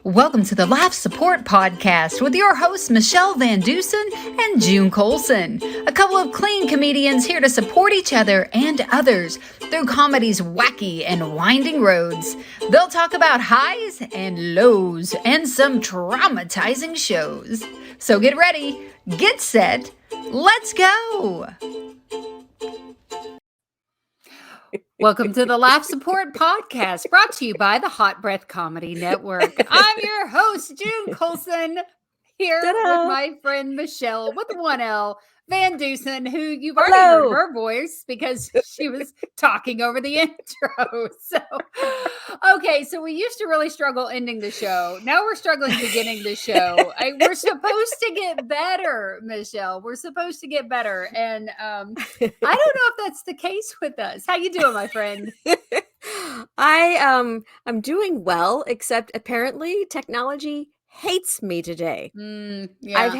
Welcome to the Life Support Podcast with your hosts, Michele VanDusen and June Colson. A couple of clean comedians here to support each other and others through comedy's wacky and winding roads. They'll talk about highs and lows and some traumatizing shows. So get ready, get set, let's go! Welcome to the Life Support Podcast, brought to you by the Hot Breath Comedy Network. I'm your host, June Colson, here with my friend Michele with one L, VanDusen, who you've already heard her voice because she was talking over the intro. So we used to really struggle ending the show. Now we're struggling beginning the show. We're supposed to get better, Michele. We're supposed to get better. And I don't know if that's the case with us. How you doing, my friend? I'm doing well, except apparently technology hates me today. Yeah.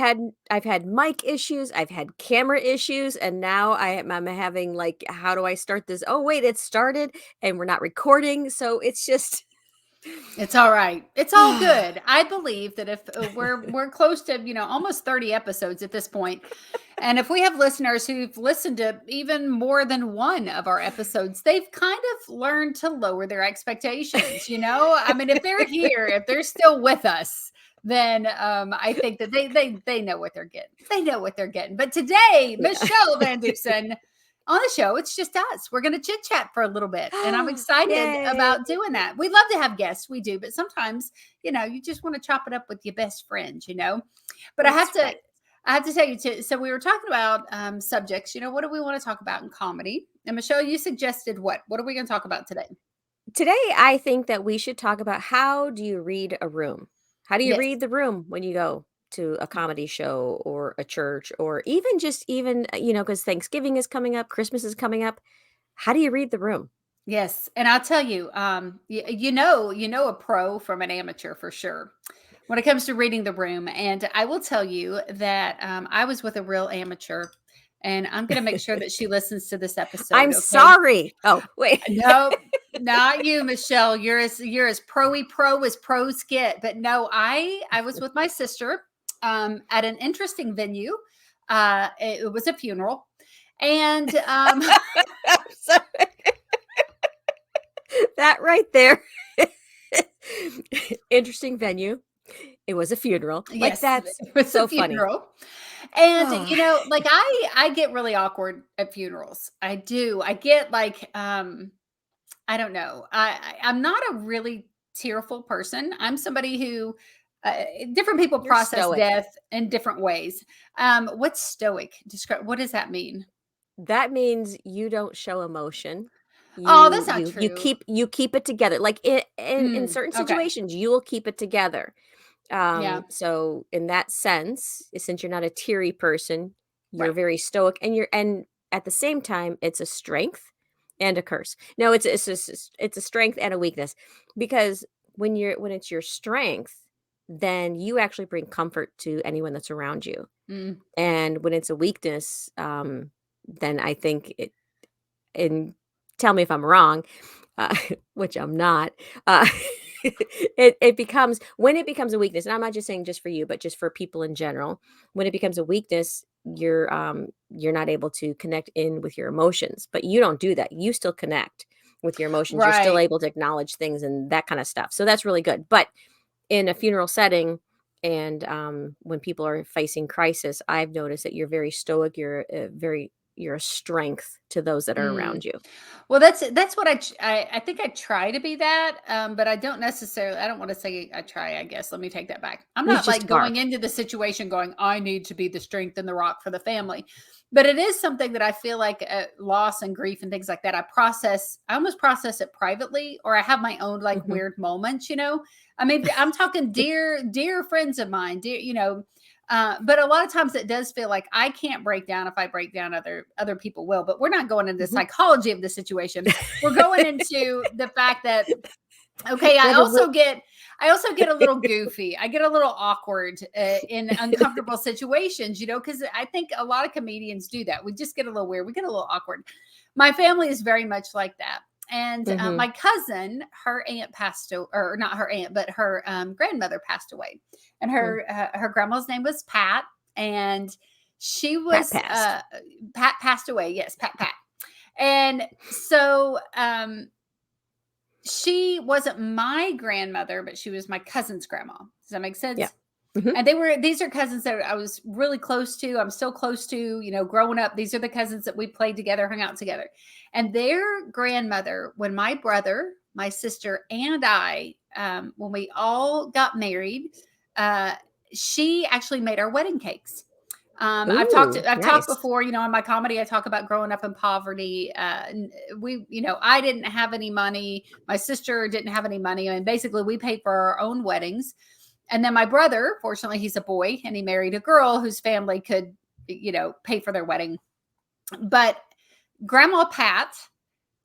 I've had mic issues, I've had camera issues, and now I'm having like, how do I start this? Oh wait, it started and we're not recording, so it's just it's all right. It's all good. I believe that if we're close to, almost 30 episodes at this point, and if we have listeners who've listened to even more than one of our episodes, they've kind of learned to lower their expectations. I mean, if they're here, if they're still with us, then I think that they know what they're getting. They know what they're getting. But today, Michele VanDusen on the show, it's just us. We're going to chit chat for a little bit, and I'm excited about doing that. We love to have guests, we do, but sometimes, you just want to chop it up with your best friends, But That's I have to tell you too. So we were talking about subjects. What do we want to talk about in comedy? And Michele, you suggested what? What are we going to talk about today? Today, I think that we should talk about how do you read a room? How do you Yes. read the room when you go to a comedy show or a church or even because Thanksgiving is coming up, Christmas is coming up. How do you read the room? Yes, and I'll tell you, you know a pro from an amateur for sure when it comes to reading the room. And I will tell you that I was with a real amateur, and I'm going to make sure that she listens to this episode. I'm okay? sorry. Oh, wait. No, not you, Michele. You're as pro as pros get. But no, I was with my sister at an interesting venue. It was a funeral, and that right there. Interesting venue. It was a funeral. yes, That's it was so a funny. funeral. And like I get really awkward at funerals. I do. I get like I don't know. I'm not a really tearful person. I'm somebody who different people You're process stoic. death in different ways. What's stoic? Describe, what does that mean? That means you don't show emotion. Oh, that's not You true. keep it together. Like in certain Okay. situations, you will keep it together. Yeah. So in that sense, since you're not a teary person, you're Right. very stoic, and at the same time, it's a strength and a curse. No, it's a strength and a weakness, because when it's your strength, then you actually bring comfort to anyone that's around you. Mm. And when it's a weakness, then I think and tell me if I'm wrong, uh, which I'm not, uh, it becomes when it becomes a weakness, and I'm not just saying just for you, but just for people in general, when it becomes a weakness, you're not able to connect in with your emotions, but you don't do that. You still connect with your emotions. You're still Right. able to acknowledge things and that kind of stuff. So that's really good. But in a funeral setting, and when people are facing crisis, I've noticed that you're very stoic. You're a strength to those that are Mm. around you. Well, that's what I think I try to be that, but I don't necessarily. I don't want to say I try. I guess let me take that back. I'm You not just like are. going into the situation going, I need to be the strength and the rock for the family, but it is something that I feel like loss and grief and things like that. I almost process it privately, or I have my own like Mhm. weird moments. I mean, I'm talking dear friends of mine, but a lot of times it does feel like I can't break down. If I break down, other people will. But we're not going into the Mhm. psychology of the situation. We're going into the fact that okay, I That a wi also get a little goofy. I get a little awkward in uncomfortable situations, because I think a lot of comedians do that. We just get a little weird. We get a little awkward. My family is very much like that. And Mhm. my cousin, her aunt passed away, or not her aunt, but her grandmother passed away. And Mm. her grandma's name was Pat. And she Pat was, passed. Pat passed away. Yes, Pat. And so she wasn't my grandmother, but she was my cousin's grandma. Does that make Yeah. sense? Mhm. And these are cousins that I was really close to. I'm still close to, growing up. These are the cousins that we played together, hung out together. And their grandmother, when my brother, my sister, and I, when we all got married, uh, she actually made our wedding cakes. Ooh, I've talked nice. before, in my comedy, I talk about growing up in poverty. I didn't have any money. My sister didn't have any money. And basically we paid for our own weddings. And then my brother, fortunately, he's a boy and he married a girl whose family could, pay for their wedding. But Grandma Pat,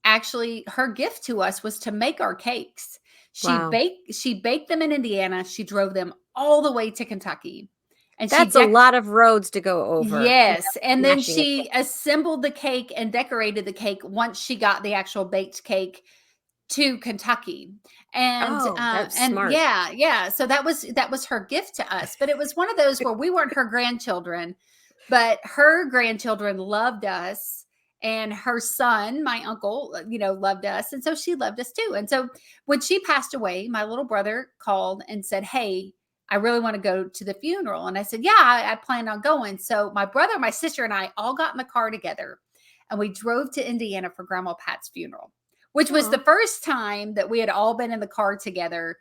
actually, her gift to us was to make our cakes. Wow. She baked them in Indiana. She drove them all the way to Kentucky. And she That's a lot of roads to go over without yes, and then smashing a she cake. assembled the cake and decorated the cake once she got the actual baked cake to Kentucky. Oh, that's And smart. yeah, yeah, so that was her gift to us, but it was one of those where we weren't her grandchildren, but her grandchildren loved us, and her son, my uncle, loved us, and so she loved us too. And so when she passed away, my little brother called and said, "Hey, I really want to go to the funeral." And I said, "Yeah, I plan on going." So my brother, my sister, and I all got in the car together, and we drove to Indiana for Grandma Pat's funeral, which was the Aw. first time that we had all been in the car together.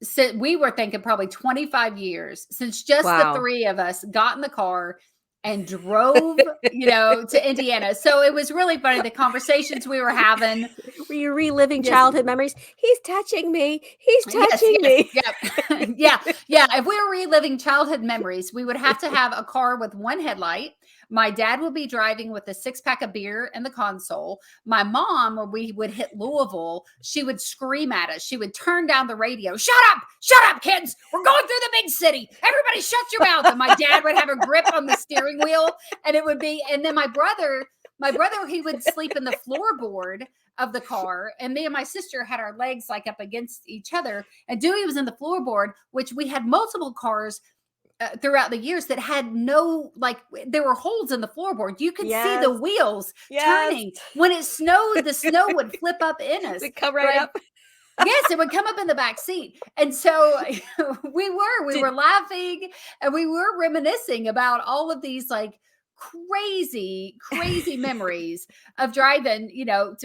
So we were thinking probably 25 years since just the Wow. three of us got in the car and drove, to Indiana. So it was really funny, the conversations we were having. Were you reliving Yes. childhood memories? "He's touching me. He's Yes, touching yes, me." yep. Yeah, yeah, if we were reliving childhood memories, we would have to have a car with one headlight. My dad would be driving with a six-pack of beer in the console. My mom, when we would hit Louisville, she would scream at us. She would turn down the radio. Shut up, kids. We're going through the big city. Everybody shut your mouth." And my dad would have a grip on the steering wheel, and it would be, and then my brother, he would sleep in the floorboard of the car, and me and my sister had our legs like up against each other, and Dewey was in the floorboard, which we had multiple cars throughout the years that had no, like, there were holes in the floorboard. You could see the Yes. wheels Yes. turning. When it snowed, the snow would flip up in us. We come right But up. yes, it would come up in the back seat. And so we Did were laughing, and we were reminiscing about all of these like crazy memories of driving,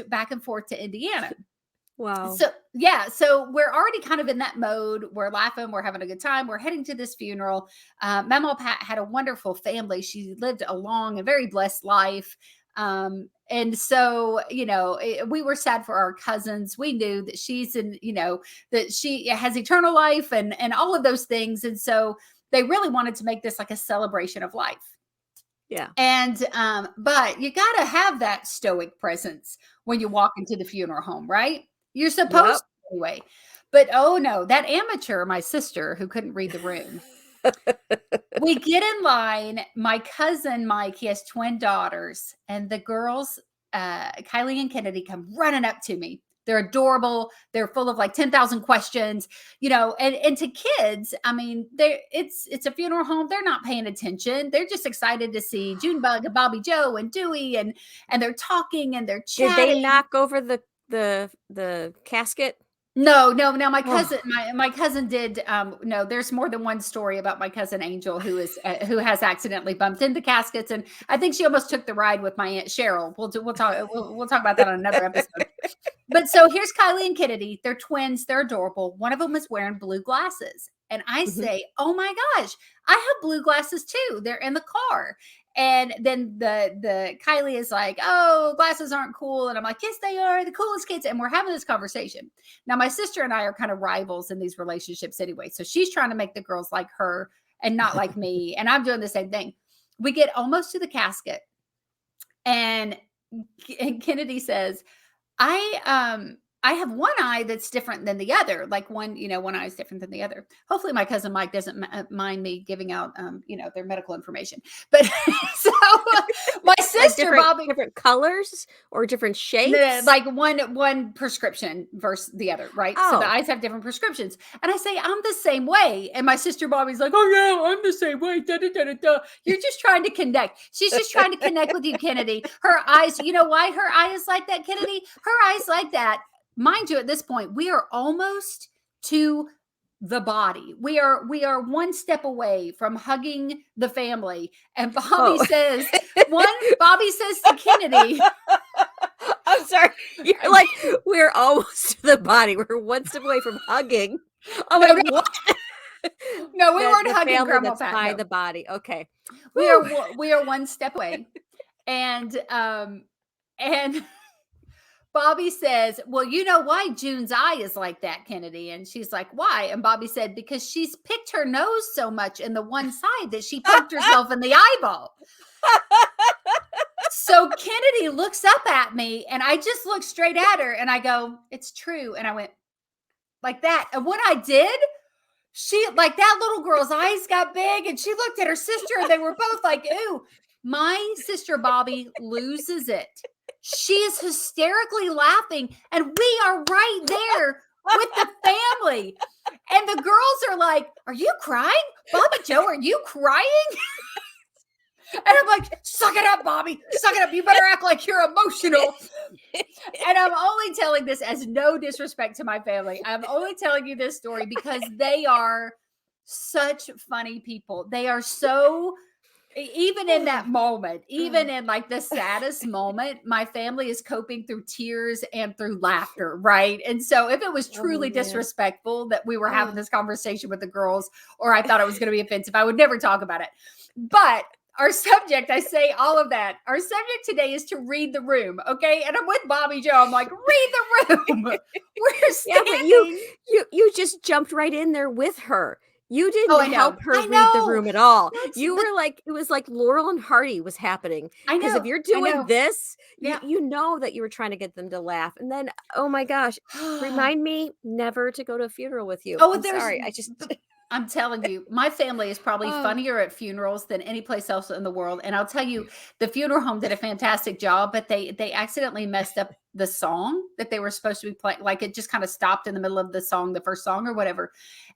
back and forth to Indiana. Wow. So yeah, so we're already kind of in that mode. We're laughing, we're having a good time, we're heading to this funeral. Mama Pat had a wonderful family. She lived a long and very blessed life. And so, we were sad for our cousins. We knew that she's in, that she has eternal life, and all of those things. And so they really wanted to make this like a celebration of life. Yeah. And but you got to have that stoic presence when you walk into the funeral home, right? You're supposed Yep. to anyway. But oh no, that amateur, my sister, who couldn't read the room. We get in line. My cousin Mike, he has twin daughters, and the girls, Kylie and Kennedy, come running up to me. They're adorable. They're full of like 10,000 questions, and to kids, I mean, it's a funeral home. They're not paying attention. They're just excited to see Junebug and Bobby Joe and Dewey, and they're talking and they're Did they chatting. knock over the casket? No, no, no, my cousin Oh, my cousin did, no, there's more than one story about my cousin Angel who has accidentally bumped into caskets, and I think she almost took the ride with my Aunt Cheryl. We'll talk about that on another episode. But so here's Kylie and Kennedy. They're twins. They're adorable. One of them is wearing blue glasses. And I mhm. say, "Oh my gosh, I have blue glasses too. They're in the car." And then the Kylie is like, "Oh, glasses aren't cool." And I'm like, "Yes, they are. The coolest kids." And we're having this conversation. Now, my sister and I are kind of rivals in these relationships anyway. So she's trying to make the girls like her and not like me. And I'm doing the same thing. We get almost to the casket, and Kennedy says, I I have one eye that's different than the other. Like one eye is different than the other. Hopefully my cousin Mike doesn't mind me giving out, their medical information. But so my Like sister Bobby, different colors or different no, shapes? like one prescription versus the other, right? So the Oh. eyes have different prescriptions. And I say, I'm the same way. And my sister Bobby's like, oh yeah, I'm the same way. Da, da, da, da, da. You're just trying to connect. She's just trying to connect with you, Kennedy. Her eyes, you know why her eye is like that, Kennedy? Her eyes like that. Mind you, at this point, we are almost to the body. We are one step away from hugging the family. And Bobby Oh. says, Bobby says to Kennedy, I'm sorry. You're like, we're almost to the body. We're one step away from hugging. I'm no, like, no, what? no, we weren't The hugging family Grandma that's Pat. by No. the body. Okay. We Whew. are one step away. And Bobby says, well, you know why June's eye is like that, Kennedy? And she's like, why? And Bobby said, because she's picked her nose so much in the one side that she poked herself in the eyeball. So Kennedy looks up at me and I just look straight at her and I go, it's true. And I went like that. And what I did, she, like, that little girl's eyes got big and she looked at her sister and they were both like, ooh. My sister Bobby loses it. She is hysterically laughing and we are right there with the family. And the girls are like, are you crying? Bobby Joe, are you crying? And I'm like, suck it up, Bobby. Suck it up. You better act like you're emotional. And I'm only telling this as no disrespect to my family. I'm only telling you this story because they are such funny people. They are so, even in that moment, even in like the saddest moment, my family is coping through tears and through laughter, right? And so if it was truly disrespectful that we were having this conversation with the girls, or I thought it was going to be offensive, I would never talk about it. But our subject, I say all of that. Our subject today is to read the room, okay? And I'm with Bobby Joe. I'm like, read the room. We're standing. Yeah, but you just jumped right in there with her. You didn't help her read the room at all. You were like, it was like Laurel and Hardy was happening. I know. Because if you're doing this, Yeah. you know that you were trying to get them to laugh. And then, oh my gosh, remind me never to go to a funeral with you. Oh, I'm sorry. I'm telling you, my family is probably funnier at funerals than any place else in the world. And I'll tell you, the funeral home did a fantastic job, but they accidentally messed up the song that they were supposed to be playing. Like it just kind of stopped in the middle of the song, the first song or whatever.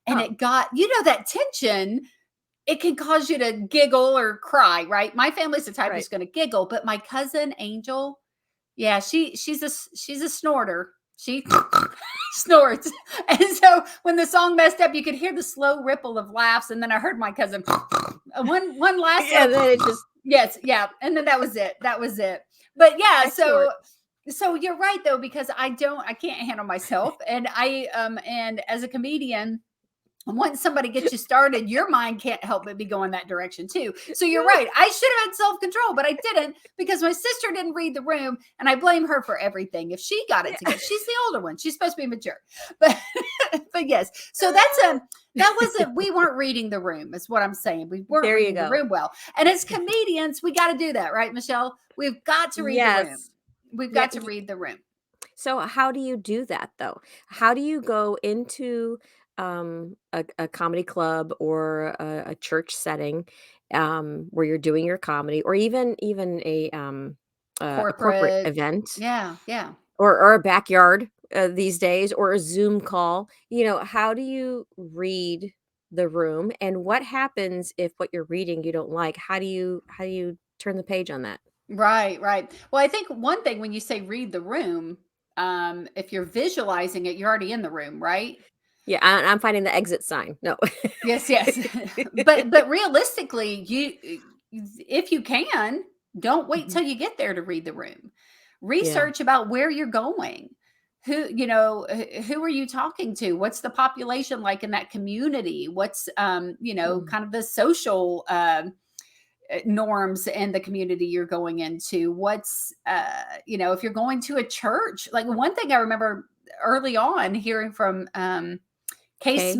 And it got, that tension, it can cause you to giggle or cry, right? My family's the type who's going to giggle, but my cousin Angel, yeah, she's a snorter. She snorts. And so when the song messed up, you could hear the slow ripple of laughs. And then I heard my cousin one last and then it just yes, yeah. And then that was it. That was it. But yeah, so you're right though, because I can't handle myself. And and as a comedian, once somebody gets you started, your mind can't help but be going that direction too. So you're right. I should have had self-control, but I didn't because my sister didn't read the room, and I blame her for everything. If she got it together, she's the older one. She's supposed to be mature. But but yes. So that wasn't, we weren't reading the room, is what I'm saying. We weren't reading the room well. And as comedians, we got to do that, right, Michelle? We've got to read the room. We've got to read the room. So how do you do that though? How do you go into a comedy club or a church setting where you're doing your comedy, or even a corporate Corporate. event, Yeah. or a backyard these days, or a Zoom call? How do you read the room, and what happens if what you're reading you don't like? How do you turn the page on that? Right. Well, I think one thing when you say read the room, if you're visualizing it, you're already in the room, right? Yeah, I'm finding the exit sign. No. Yes. But realistically, if you can, don't wait till you get there to read the room. Research about where you're going. Who are you talking to? What's the population like in that community? What's kind of the social norms in the community you're going into? What's if you're going to a church, like one thing I remember early on hearing from Kay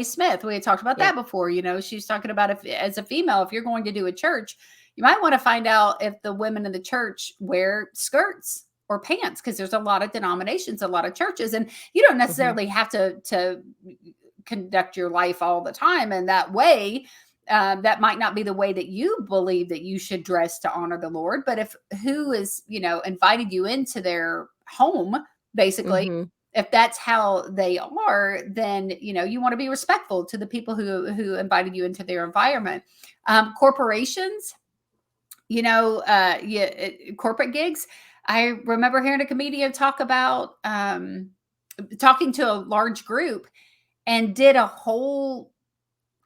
Smith, we had talked about that before. She's talking about, if as a female, if you're going to do a church, you might want to find out if the women in the church wear skirts or pants, because there's a lot of denominations, a lot of churches, and you don't Mhm. necessarily have to conduct your life all the time in that way. That might not be the way that you believe that you should dress to honor the Lord, but if who is, invited you into their home, basically, Mhm. if that's how they are, then you want to be respectful to the people who invited you into their environment. Corporations, yeah, corporate gigs. I remember hearing a comedian talk about talking to a large group and did a whole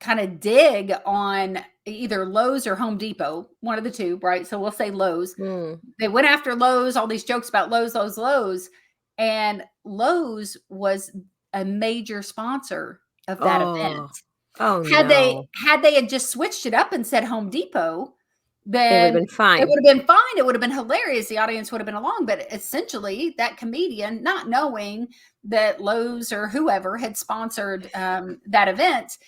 kind of dig on either Lowe's or Home Depot, one of the two, right? So we'll say Lowe's. Mm. They went after Lowe's, all these jokes about Lowe's, Lowe's, Lowe's, and Lowe's was a major sponsor of that event. Oh. Oh, Had they no. had they had just switched it up and said Home Depot, It would've then been it fine. would have been fine. It would have been hilarious. The audience would have been along. But essentially, that comedian, not knowing that Lowe's or whoever had sponsored that event,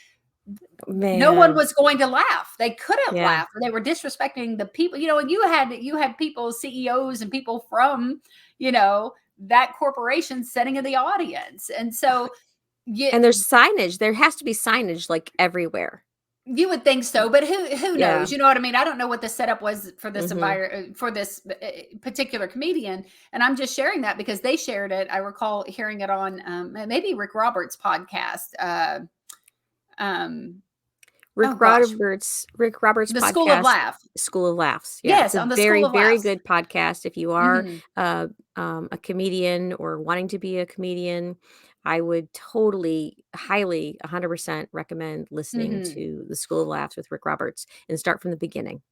no one Man. was going to laugh. They couldn't Yeah. laugh. They were disrespecting the people. And you had people, CEOs, and people from that corporation sitting in the audience, and so you And there's signage. There has to be signage, like, everywhere. You would think so, but who Yeah. knows? You know what I mean? I don't know what the setup was for this Mhm. for this particular comedian, and I'm just sharing that because they shared it. I recall hearing it on maybe Rick Roberts' podcast. Um, oh gosh, Rick Roberts' the School of podcast, Laugh. School of Laughs. Yeah, it's Yes, a on the School very, of very Laughs. good podcast. If you are, Hmm. uh, a comedian or wanting to be a comedian, I would totally, highly, 100% recommend listening Hmm. to the School of Laughs with Rick Roberts and start from the beginning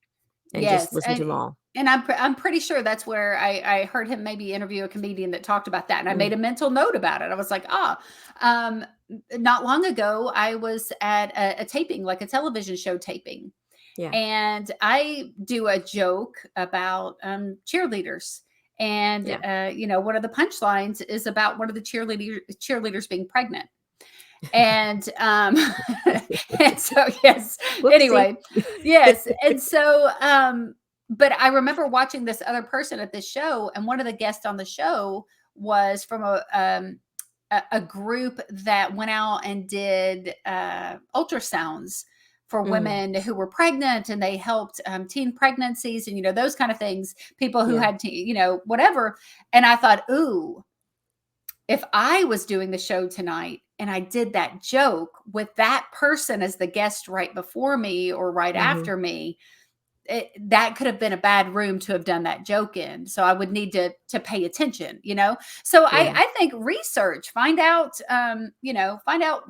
and just Yes, listen to them all. and I'm pretty sure that's where I heard him maybe interview a comedian that talked about that, and I Mm, made a mental note about it. I was like, um, not long ago, I was at a taping, like a television show taping, yeah. and I do a joke about cheerleaders. And Yeah. one of the punchlines is about one of the cheerleaders being pregnant, and and so yes, Whoopsie. anyway, yes, and so but I remember watching this other person at this show, and one of the guests on the show was from a group that went out and did ultrasounds for Mm, women who were pregnant, and they helped teen pregnancies, and those kind of things, people who yeah. had whatever. And I thought, ooh, if I was doing the show tonight and I did that joke with that person as the guest right before me or right Mhm. after me, that could have been a bad room to have done that joke in. So I would need to pay attention. So I, Yeah. I think research, find out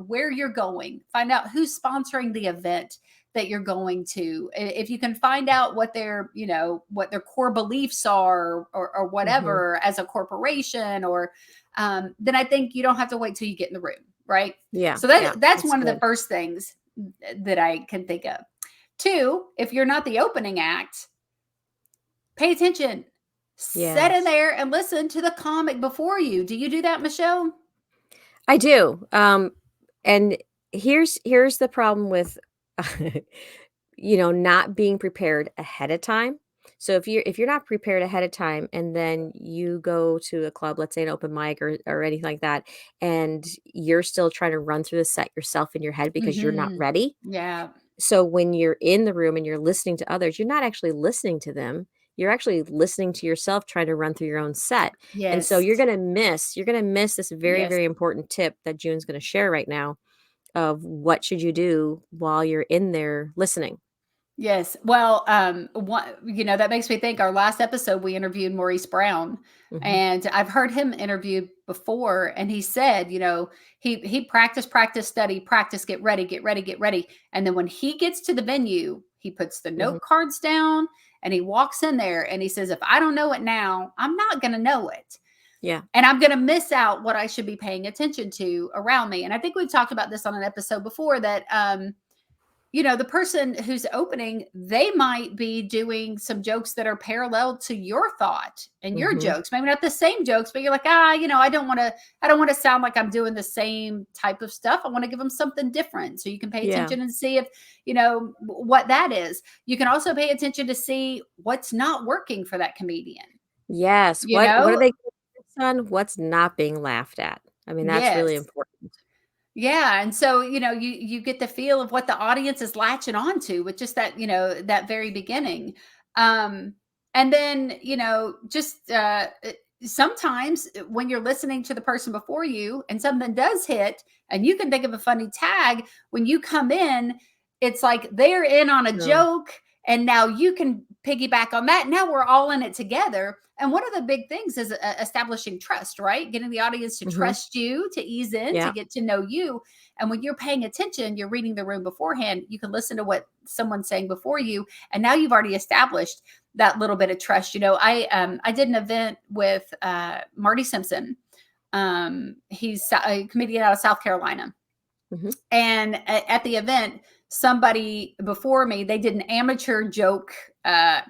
where you're going, find out who's sponsoring the event that you're going to. If you can find out what their core beliefs are, or Mhm. whatever, as a corporation, or then I think you don't have to wait till you get in the room, right? Yeah, So yeah, that's that's one of the good. first things that I can think of. Two, if you're not the opening act, pay attention. Sit in Yes. there and listen to the comic before you. Do you do that, Michelle? I do, and here's the problem with, not being prepared ahead of time. So if you're not prepared ahead of time and then you go to a club, let's say an open mic or anything like that, and you're still trying to run through the set yourself in your head because you're not Mhm. ready. Yeah. So when you're in the room and you're listening to others, you're not actually listening to them. You're actually listening to yourself trying to run through your own set. And so Yes. you're going to miss this very, Yes. very important tip that June's going to share right now of what should you do while you're in there listening. Yes. Well, that makes me think, our last episode we interviewed Maurice Brown, Mhm. and I've heard him interviewed before, and he said, he practice, study, practice, get ready, get ready, get ready. And then when he gets to the venue, he puts the Mhm. note cards down and he walks in there and he says, if I don't know it now, I'm not going to know it. Yeah. And I'm going to miss out what I should be paying attention to around me. And I think we've talked about this on an episode before, that the person who's opening, they might be doing some jokes that are parallel to your thought and your Mhm. jokes. Maybe not the same jokes, but you're like, I don't want to sound like I'm doing the same type of stuff. I want to give them something different. So you can pay Yeah. attention and see if, what that is. You can also pay attention to see what's not working for that comedian. Yes. you What are know? they on? What's not being laughed at? I mean, that's really Yes. important. Yeah, and so, you get the feel of what the audience is latching on to with just that, that very beginning. Um, and then, just sometimes when you're listening to the person before you and something does hit and you can think of a funny tag, when you come in, it's like they're in on a True. joke and now you can piggyback on that. Now we're all in it together. And one of the big things is establishing trust, right? Getting the audience to Mhm. trust you, to ease in, to Yeah. get to know you. And when you're paying attention, you're reading the room beforehand, you can listen to what someone's saying before you. And now you've already established that little bit of trust. I did an event with Marty Simpson. He's a comedian out of South Carolina. Mhm. And at the event, somebody before me, they did an amateur joke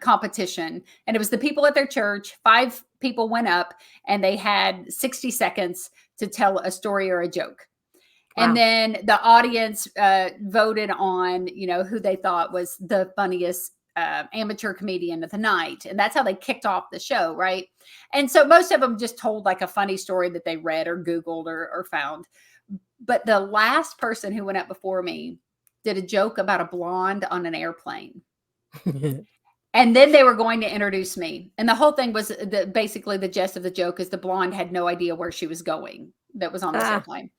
competition. And it was the people at their church. 5 people went up and they had 60 seconds to tell a story or a joke. And Wow. then the audience voted on, who they thought was the funniest amateur comedian of the night. And that's how they kicked off the show, right? And so most of them just told like a funny story that they read or Googled or found. But the last person who went up before me did a joke about a blonde on an airplane. And then they were going to introduce me. And the whole thing was basically the gist of the joke is the blonde had no idea where she was going that was on this Ah. airplane.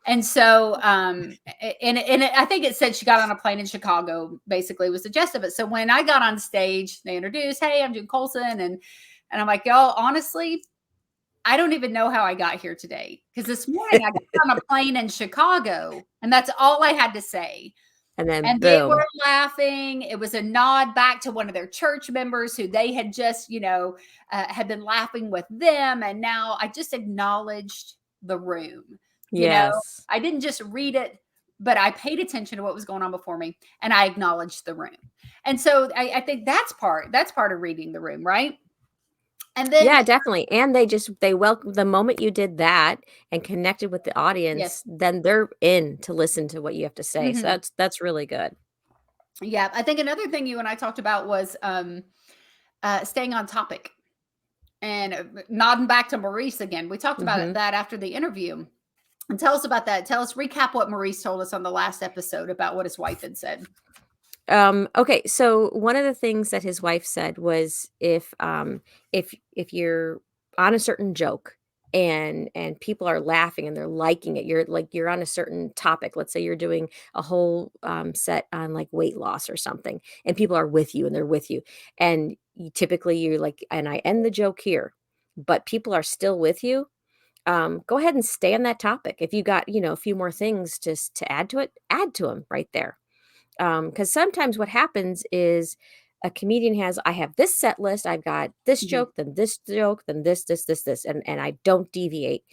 And so, and I think it said she got on a plane in Chicago, basically was the gist of it. So when I got on stage, they introduced, hey, I'm June Colson. And I'm like, y'all, honestly, I don't even know how I got here today. Because this morning I got on a plane in Chicago and that's all I had to say. And then And they were boom. laughing. It was a nod back to one of their church members who they had just, had been laughing with them. And now I just acknowledged the room. You know, Yes. I didn't just read it, but I paid attention to what was going on before me and I acknowledged the room. And so I think that's part of reading the room, right? And then, Yeah, definitely, and they welcome the moment you did that and connected with the audience, yes. then they're in to listen to what you have to say, so Hmm. that's really good. Yeah. I think another thing you and I talked about was staying on topic. And nodding back to Maurice again, we talked about Mhm. that after the interview. And tell us about that. Recap what Maurice told us on the last episode about what his wife had said. Okay, so one of the things that his wife said was if you're on a certain joke and people are laughing and they're liking it, you're on a certain topic. Let's say you're doing a whole set on like weight loss or something, and people are with you and they're with you, and typically you're like, and I end the joke here, but people are still with you. Go ahead and stay on that topic. If you got a few more things just to add to it, add to them right there. Because sometimes what happens is a comedian has, I have this set list, I've got Hmm. this joke, then this, and I don't deviate.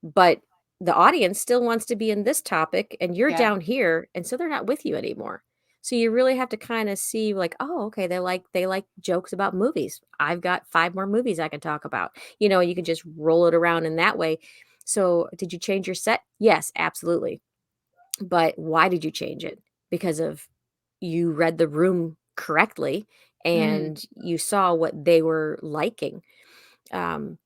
But the audience still wants to be in this topic, and you're Yeah. down here, and so they're not with you anymore. So you really have to kind of see like, oh, okay, they like jokes about movies. I've got 5 more movies I can talk about. You can just roll it around in that way. So did you change your set? Yes, absolutely. But why did you change it? Because of you read the room correctly Hmm. and you saw what they were liking. Um,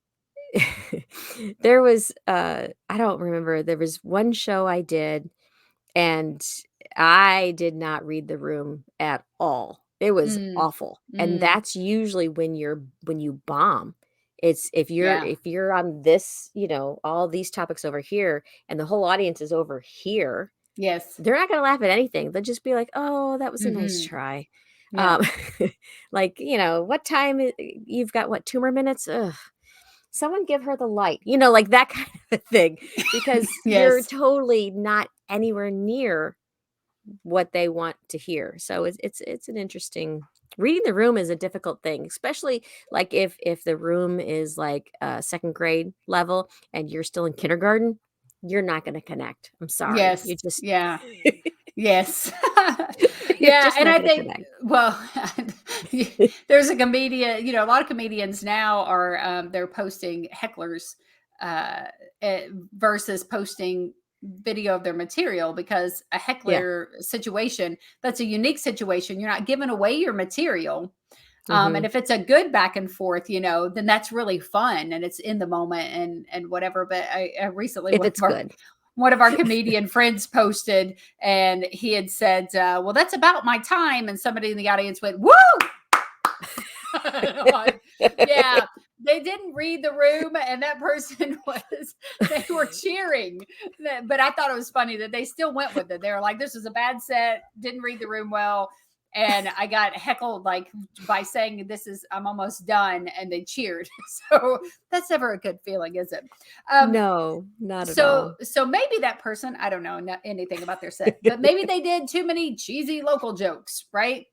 there was, I don't remember, there was one show I did and I did not read the room at all. It was Mm. awful. And Mm. that's usually when you bomb. It's if you're Yeah. if you're on this, all these topics over here and the whole audience is over here, Yes. they're not gonna laugh at anything. They'll just be like, "Oh, that was a nice Hmm. try." Yeah. Um, like, "What time you've got what, 2 more minutes? Ugh, someone give her the light." Like that kind of a thing, because you're Yes. totally not anywhere near what they want to hear. So it's an interesting, reading the room is a difficult thing, especially like if the room is like 2nd grade level and you're still in kindergarten, you're not gonna connect. I'm sorry. Yes. Yeah. You're Yes. Yeah, just and not I gonna think, connect. well, there's a comedian, a lot of comedians now are, they're posting hecklers, uh, versus posting video of their material because a Yeah. heckler situation, that's a unique situation. You're not giving away your material. And Mhm. if it's a good back and forth, then that's really fun and it's in the moment and whatever. But I recently If it's good. one of our comedian friends posted, and he had said, "Well, that's about my time," and somebody in the audience went, "Woo!" Like, yeah, they didn't read the room, and that person they were cheering. But I thought it was funny that they still went with it. They were like, "This was a bad set, didn't read the room well." And I got heckled like by saying, I'm almost done. And they cheered. So that's never a good feeling, is it? Um, No, not at so all. so maybe that person, I don't know anything about their set, but maybe they did too many cheesy local jokes, right?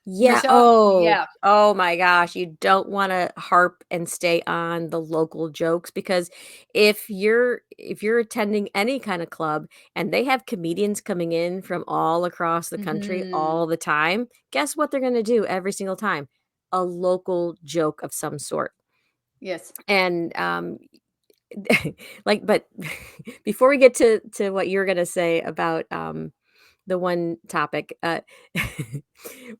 Yeah. Michelle, Oh, yeah. oh my gosh. You don't want to harp and stay on the local jokes because if you're attending any kind of club and they have comedians coming in from all across the country Mhm. all the time, guess what they're going to do every single time? A local joke of some sort. Yes. And like, but before we get to what you're going to say about the one topic.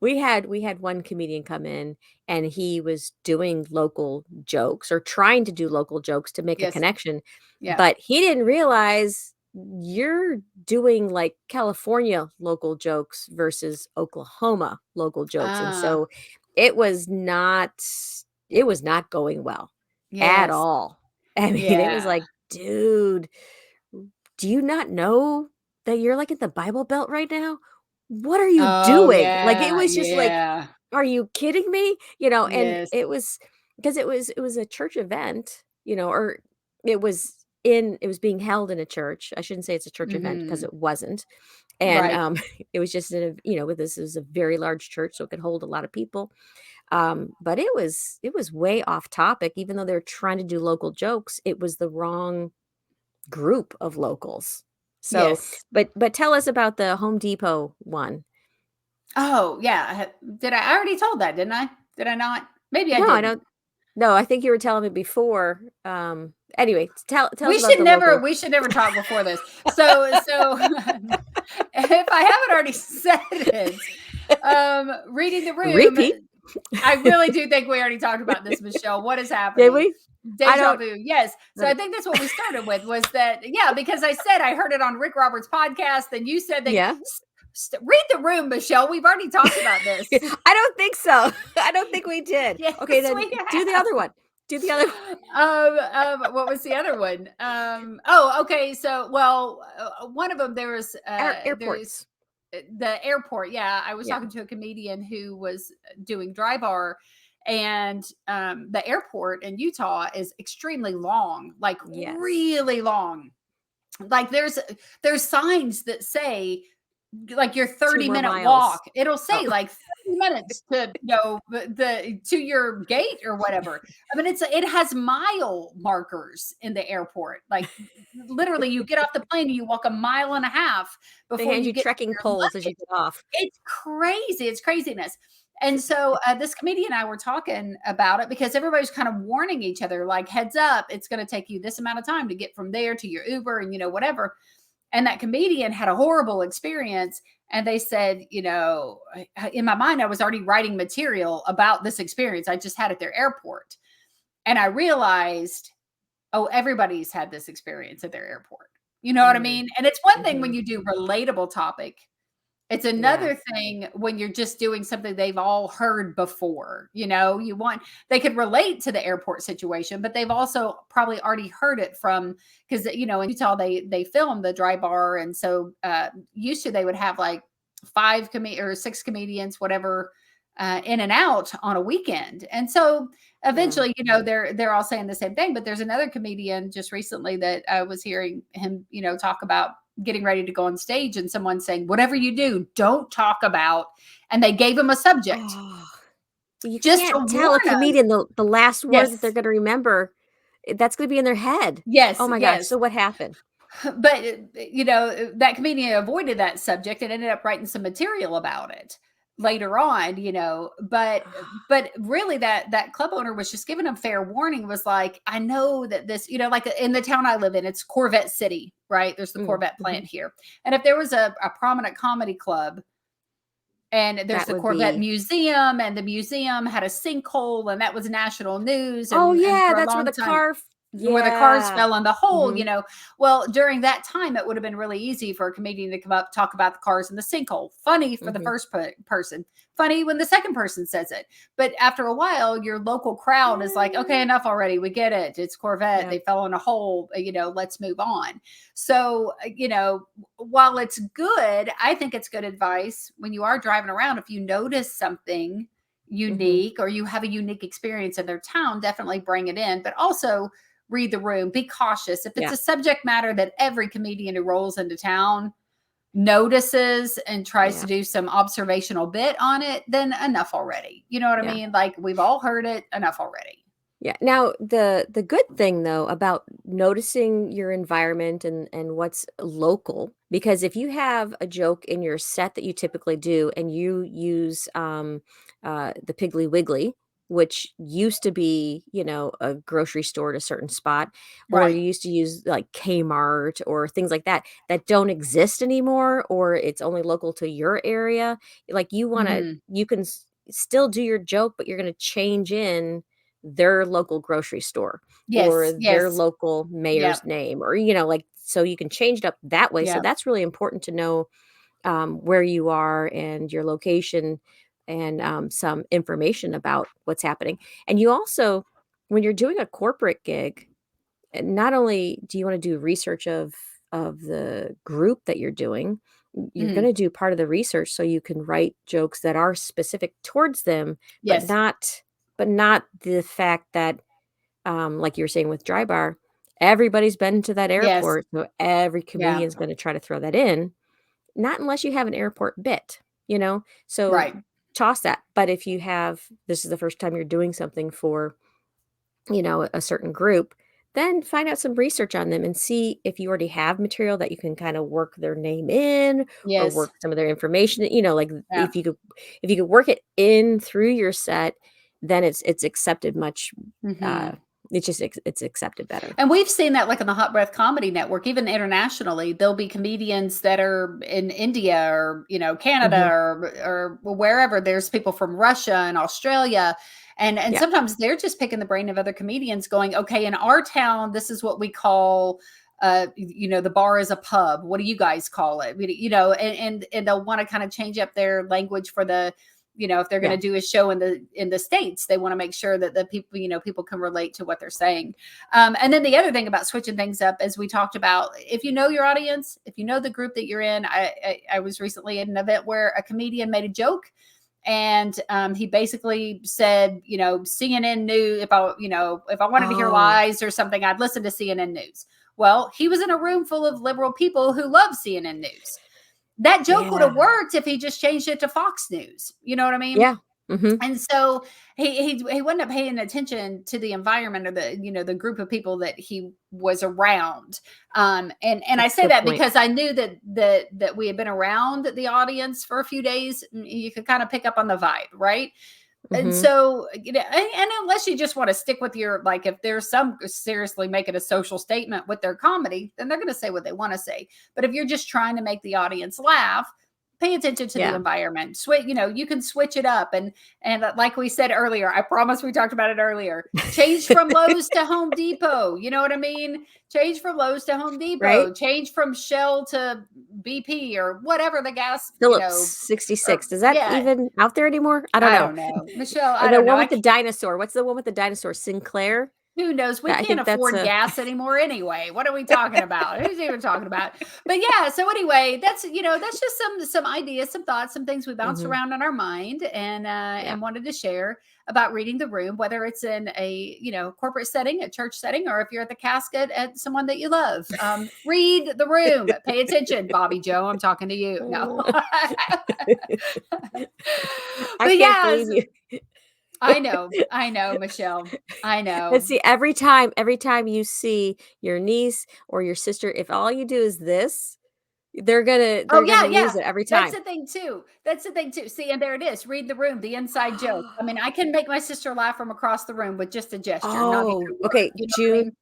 We had one comedian come in and he was doing local jokes or trying to do local jokes to make a Yes. connection, Yeah. but he didn't realize you're doing like California local jokes versus Oklahoma local jokes. And Ah, so it was not it was not going well at yes. all. I mean, it was Yeah. like, dude, do you not know that you're, like, in the Bible Belt right now? What are you Oh, doing? Like, it yeah. was just like, Yeah. "Are you kidding me?" And Yes. it was because it was a church event, or it was being held in a church. I shouldn't say it's a church event because Mhm. it wasn't, and, Right. it was just this is a very large church, so it could hold a lot of people, but it was way off topic, even though they're trying to do local jokes, it was the wrong group of locals. So, Yes. but tell us about the Home Depot one. Oh, yeah. Did I already told that, didn't I? Did I not? Maybe I No, I didn't. don't. No, I think you were telling me before. Anyway, tell us about the local. We should never talk before this. So if I haven't already said it, reading the room, Repeat. I really do think we already talked about this, Michelle. What is Did happening? we? I Deja don't. vu. Yes. So I I don't- think that's what we started with was that, yeah, because I said I heard it on Rick Roberts' podcast. And you said that Yeah. read the room, Michelle. We've already talked about this. I don't think so. I don't think we did. Yes, Okay, then we do the have. other one. Do the other What was the other one? Oh, okay. So, well, one of them there's airports. the airport. Yeah, I was Yeah. talking to a comedian who was doing dry bar, and the airport in Utah is extremely long, like Yes. really long. Like there's signs that say like your 2 more 30-minute miles. walk. It'll Oh. say like 30 minutes to the to your gate or whatever. I mean, it has mile markers in the airport. Like literally, you get off the plane and you walk a mile and a half They before hand you you get to trekking your poles as you luggage. get off. It's crazy. It's craziness. And so this comedian and I were talking about it because everybody's kind of warning each other, like, heads up, it's going to take you this amount of time to get from there to your Uber and, whatever. And that comedian had a horrible experience. And they said, in my mind, I was already writing material about this experience. I just had at their airport. And I realized, oh, everybody's had this experience at their airport. You know what I Mm, mean? And it's one thing when mhm. you do relatable topic. It's Yeah. another thing when you're just doing something they've all heard before. They could relate to the airport situation, but they've also probably already heard it from because in Utah they film the dry bar, and so used to they would have like or six comedians, whatever, in and out on a weekend, and so Yeah. eventually they're all saying the same thing. But there's another comedian just recently that I was hearing him talk about getting ready to go on stage and someone saying, whatever you do, don't talk about. And they gave him a subject Oh, you just to can't tell a warn him. comedian the last word that they're Yes. gonna remember. That's gonna be in their head. Oh Yes. my gosh, Yes. so what happened? But that comedian avoided that subject and ended up writing some material about it later on, but really that club owner was just giving him fair warning, was like, I know that this, like in the town I live in, it's Corvette City, right? There's the Mm, Corvette plant mhm. here. And if there was a prominent comedy club And there's That the would Corvette be Museum, and the museum had a sinkhole, and that was national news, Oh, and yeah, for a that's where long the time car f where the cars yeah. fell in the hole, Mhm, well, during that time, it would have been really easy for a comedian to come up, talk about the cars in the sinkhole. Funny for the mhm. first person, funny when the second person says it. But after a while, your local crowd is like, okay, Mm, enough already. We get it. It's Corvette. yeah, They fell in a hole. Let's move on. So, while it's good, I think it's good advice when you are driving around. If you notice something mhm, unique or you have a unique experience in their town, definitely bring it in. But also, read the room, be cautious. If it's yeah, a subject matter that every comedian who rolls into town notices and tries to yeah. do some observational bit on it, then enough already. You know what I Yeah. mean? Like, we've all heard it, enough already. Yeah. Now, the good thing though about noticing your environment and what's local, because if you have a joke in your set that you typically do, and you use the Piggly Wiggly, which used to be, a grocery store at a certain spot, or you Right. used to use like Kmart or things like that that don't exist anymore, or it's only local to your area. Like Hmm. you can still do your joke, but you're going to change in their local grocery store or Yes. their Yes. local Yep. mayor's name, or like, so you can change it up that way. So Yep. that's really important to know, where you are and your location, and some information about what's happening. And you also, when you're doing a corporate gig, not only do you want to do research of the group that you're doing, you're going Mhm. to do part of the research so you can write jokes that are specific towards them, but Yes. not the fact that, like you were saying with Dry Bar, everybody's been to that Yes. airport, so every Yeah. comedian's going to try to throw that in. Not unless you have an airport bit, so Right. toss that. But if you have, this is the first time you're doing something for, a certain group, then find out some research on them and see if you already have material that you can kind of work their name in, or Yes. work some of their information, like Yeah. if you could work it in through your set, then it's accepted much, uh Hmm. it's accepted better. And we've seen that like on the Hot Breath Comedy Network, even internationally, there'll be comedians that are in India or, Canada Mhm. or wherever. There's people from Russia and Australia. And Yeah. sometimes they're just picking the brain of other comedians going, okay, in our town, this is what we call the bar is a pub. What do you guys call it? And they'll want to kind of change up their language for the if they're going to Yeah. do a show in the states, they want to make sure that the people people can relate to what they're saying. And then the other thing about switching things up, as we talked about, if you know your audience, if you know the group that you're in, I was recently at an event where a comedian made a joke, and he basically said, CNN news. If I wanted to hear Oh, lies or something, I'd listen to CNN news. Well, he was in a room full of liberal people who love CNN news. That joke would yeah. have worked if he just changed it to Fox News. You know what I mean? Yeah. Mhm. And so he wasn't paying attention to the environment or the group of people that he was around. And I That's a say good that point. because I knew that we had been around the audience for a few days. You could kind of pick up on the vibe, right? And Mhm. so, and unless you just want to stick with your, like, if there's some seriously making a social statement with their comedy, then they're going to say what they want to say. But if you're just trying to make the audience laugh, pay attention to the Yeah. environment. Switch, you can switch it up. And like we said earlier, I promise we talked about it earlier. Change from Lowe's to Home Depot. You know what I mean? Change from Lowe's to Home Right? Depot. Change from Shell to BP or whatever the gas, Phillips 66. or Is that yeah, even out there anymore? I don't I know. don't know. Michelle, I The don't know. one with the dinosaur. What's the one with the dinosaur? Sinclair? Who knows? We That I can't think that's afford a gas anymore anyway. What are we talking about? Who's even talking about? But yeah, so anyway, that's just some ideas, some thoughts, some things we bounced Mhm. around in our mind Yeah. and wanted to share about reading the room, whether it's in a corporate setting, a church setting, or if you're at the casket at someone that you love. Read the room. Pay attention, Bobby Joe. I'm talking to you. No. I But can't yes, believe you. I know, Michelle. I And know. see, every time you see your niece or your sister, if all you do is this, Oh, they're yeah, gonna yeah. use it every That's time. the thing too. That's the thing too. See, and there it is. Read the room, the inside joke. I mean, I can make my sister laugh from across the room with just a gesture, not even Oh, a word. okay, You know what I June mean?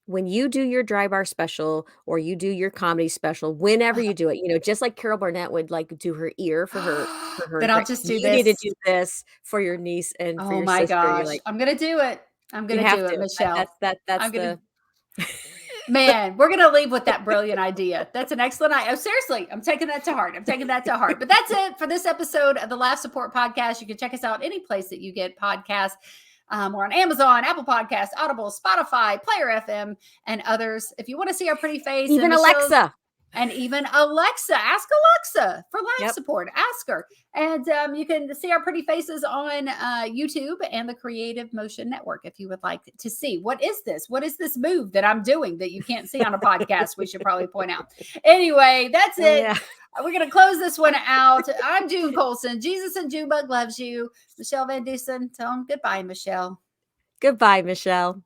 when you do your dry bar special or you do your comedy special, whenever Uh-huh. you do it, just like Carol Burnett would, like, do her ear for her Then I'll dry just do you need to this. do this for your niece and for Oh your my sister. You're gosh. like, I'm gonna do it. I'm you gonna have do it, to. That Michelle. that's I'm gonna the Man, we're gonna leave with that brilliant idea. That's an excellent idea. Oh, seriously, I'm taking that to heart. I'm taking that to heart. But that's it for this episode of the Laugh Support Podcast. You can check us out any place that you get podcasts. We're on Amazon, Apple Podcasts, Audible, Spotify, Player FM, and others. If you want to see our pretty face and even Michelle's, Alexa. and even Alexa, ask Alexa for laugh Yep. support. Ask her. And you can see our pretty faces on YouTube and the Creative Motion Network if you would like to see. What is this? What is this move that I'm doing that you can't see on a podcast? We should probably point out. Anyway, that's it. Yeah. We're going to close this one out. I'm June Colson. Jesus and Junebug loves you. Michelle VanDusen. Tell them goodbye, Michelle. Goodbye, Michelle.